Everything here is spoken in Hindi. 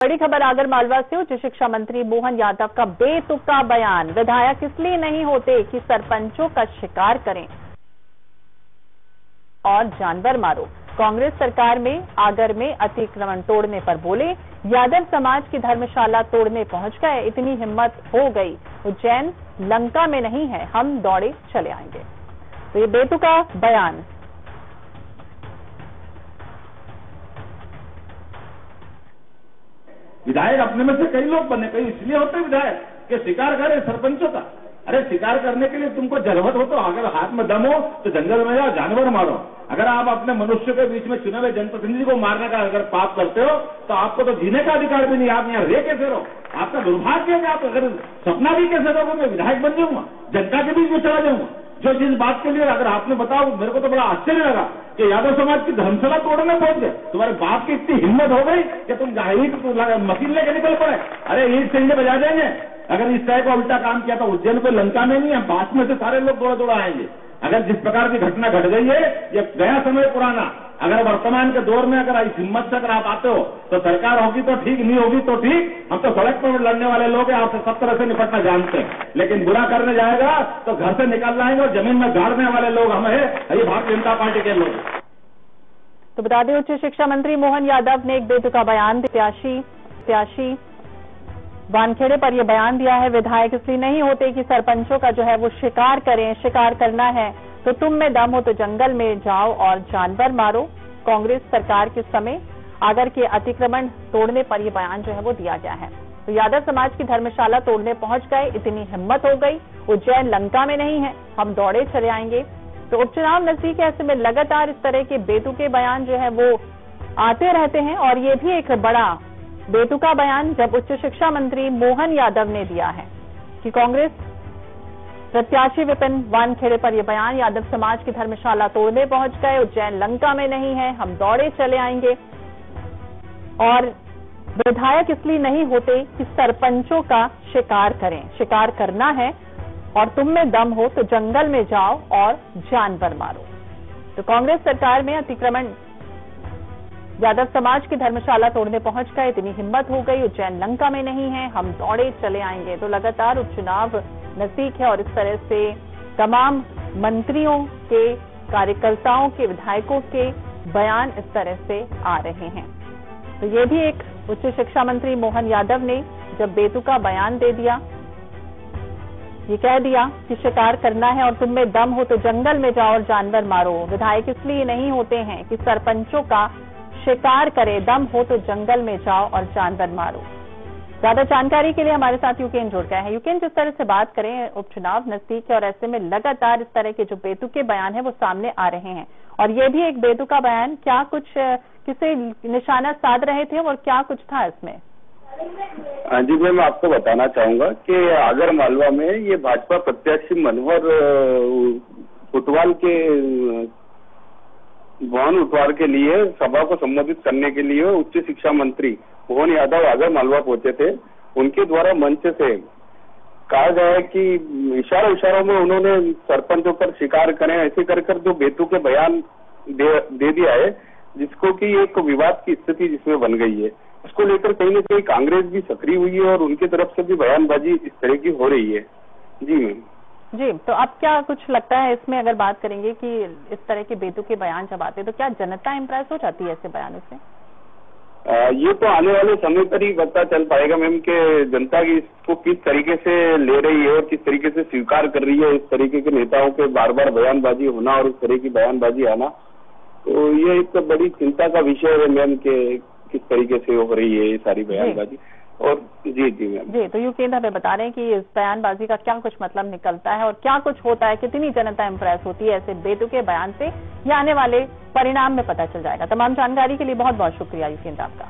बड़ी खबर आगर मालवा से उच्च शिक्षा मंत्री मोहन यादव का बेतुका बयान, विधायक इसलिए नहीं होते कि सरपंचों का शिकार करें और जानवर मारो। कांग्रेस सरकार में आगर में अतिक्रमण तोड़ने पर बोले, यादव समाज की धर्मशाला तोड़ने पहुंच गए, इतनी हिम्मत हो गई, उज्जैन लंका में नहीं है, हम दौड़े चले आएंगे। तो ये बेतुका बयान। विधायक अपने में से कई लोग बने, कई इसलिए होते विधायक कि शिकार करे सरपंचों का। अरे शिकार करने के लिए तुमको जरूरत हो तो अगर हाथ में दम हो तो जंगल में जाओ, जानवर मारो। अगर आप अपने मनुष्य के बीच में चुने हुए जनप्रतिनिधि को मारने का अगर पाप करते हो तो आपको तो जीने का अधिकार भी नहीं, आप यहाँ रह कैसे रहो? आपका दुर्भाग्य है कि आप अगर सपना भी कैसे रहोगे, मैं विधायक बन जाऊंगा, जनता के बीच में चला जाऊंगा। जो जिस बात के लिए अगर आपने बताओ, मेरे को तो बड़ा आश्चर्य लगा कि यादव समाज की धर्मशाला तोड़ने पहुंच गए। तुम्हारे बाप की इतनी हिम्मत हो गई कि तुम मशीन लेके निकल पड़े। अरे ईट से इंजन बजा देंगे। अगर इस तरह का उल्टा काम किया तो उज्जैन को लंका में नहीं है, पास में से सारे लोग दौड़ा दौड़ा आएंगे। अगर जिस प्रकार की घटना घट गई है, ये गया समय पुराना। अगर वर्तमान के दौर में अगर इस हिम्मत से अगर आप आते हो तो सरकार होगी तो ठीक, नहीं होगी तो ठीक। हम तो सड़क पर लड़ने वाले लोग हैं, आपसे सब तरह से निपटना जानते हैं, लेकिन बुरा करने जाएगा तो घर से निकल लाएंगे और जमीन में गाड़ने वाले लोग हम है, ये भारतीय जनता पार्टी के लोग। तो बता दें, उच्च शिक्षा मंत्री मोहन यादव ने एक बेतुका बयान प्रत्याशी वानखेड़े पर यह बयान दिया है, विधायक इसलिए नहीं होते कि सरपंचों का जो है वो शिकार करें, शिकार करना है तो तुम में दम हो तो जंगल में जाओ और जानवर मारो। कांग्रेस सरकार के समय आगर के अतिक्रमण तोड़ने पर यह बयान जो है वो दिया गया है। तो यादव समाज की धर्मशाला तोड़ने पहुंच गए, इतनी हिम्मत हो गई, उज्जैन लंका में नहीं है, हम दौड़े चले आएंगे। तो उपचुनाव नजदीक है, ऐसे में लगातार इस तरह के बेतुके बयान जो है वो आते रहते हैं और ये भी एक बड़ा बेतुका बयान जब उच्च शिक्षा मंत्री मोहन यादव ने दिया है कि कांग्रेस प्रत्याशी विपिन वानखेड़े पर यह बयान, यादव समाज की धर्मशाला तोड़ने पहुंच गए, उज्जैन लंका में नहीं है, हम दौड़े चले आएंगे। और विधायक इसलिए नहीं होते कि सरपंचों का शिकार करें, शिकार करना है और तुम में दम हो तो जंगल में जाओ और जानवर मारो। तो कांग्रेस सरकार में अतिक्रमण यादव समाज की धर्मशाला तोड़ने पहुंच गए, इतनी हिम्मत हो गई, उज्जैन लंका में नहीं है, हम दौड़े चले आएंगे। तो लगातार उपचुनाव नजदीक है और इस तरह से तमाम मंत्रियों के, कार्यकर्ताओं के, विधायकों के बयान इस तरह से आ रहे हैं। तो ये भी एक उच्च शिक्षा मंत्री मोहन यादव ने जब बेतुका बयान दे दिया, ये कह दिया कि शिकार करना है और तुम में दम हो तो जंगल में जाओ और जानवर मारो। विधायक इसलिए नहीं होते हैं कि सरपंचों का शिकार करे, दम हो तो जंगल में जाओ और जानवर मारो। ज्यादा जानकारी के लिए हमारे साथ यूकेन जुड़ गए हैं। यूकेन, जिस तरह से बात करें, उपचुनाव नजदीक है और ऐसे में लगातार इस तरह के जो बेतुके बयान है वो सामने आ रहे हैं और ये भी एक बेतुका बयान, क्या कुछ किसे निशाना साध रहे थे और क्या कुछ था इसमें? जी मैम, आपको बताना चाहूंगा कि आगर मालवा में ये भाजपा प्रत्याशी मनोहर फुटवाल के वाहन उठवार के लिए सभा को संबोधित करने के लिए उच्च शिक्षा मंत्री मोहन यादव आगर मालवा पहुंचे थे। उनके द्वारा मंच से कहा गया कि इशारों में उन्होंने सरपंचों पर शिकार करें, ऐसे कर जो बेतुके बयान दे दिया है, जिसको कि एक विवाद की स्थिति जिसमें बन गई है। उसको लेकर कहीं न कहीं कांग्रेस भी सक्रिय हुई है और उनकी तरफ से भी बयानबाजी इस तरह की हो रही है। जी मैम। जी, तो अब क्या कुछ लगता है इसमें, अगर बात करेंगे कि इस तरह के बेतुके बयान जब आते हैं तो क्या जनता इम्प्रेस हो जाती है ऐसे बयानों से? ये तो आने वाले समय पर ही पता चल पाएगा मैम कि जनता की इसको किस तरीके से ले रही है और किस तरीके से स्वीकार कर रही है। इस तरीके के नेताओं के बार बार बयानबाजी होना और इस तरह की बयानबाजी आना, तो ये एक बड़ी चिंता का विषय है मैम कि किस तरीके से हो रही है ये सारी बयानबाजी। और जी मैम। जी, तो यूकेन हमें बता रहे हैं कि इस बयानबाजी का क्या कुछ मतलब निकलता है और क्या कुछ होता है, कितनी जनता इम्प्रेस होती है ऐसे बेतुके बयान से, ये आने वाले परिणाम में पता चल जाएगा। तमाम जानकारी के लिए बहुत बहुत शुक्रिया यूकेन आपका।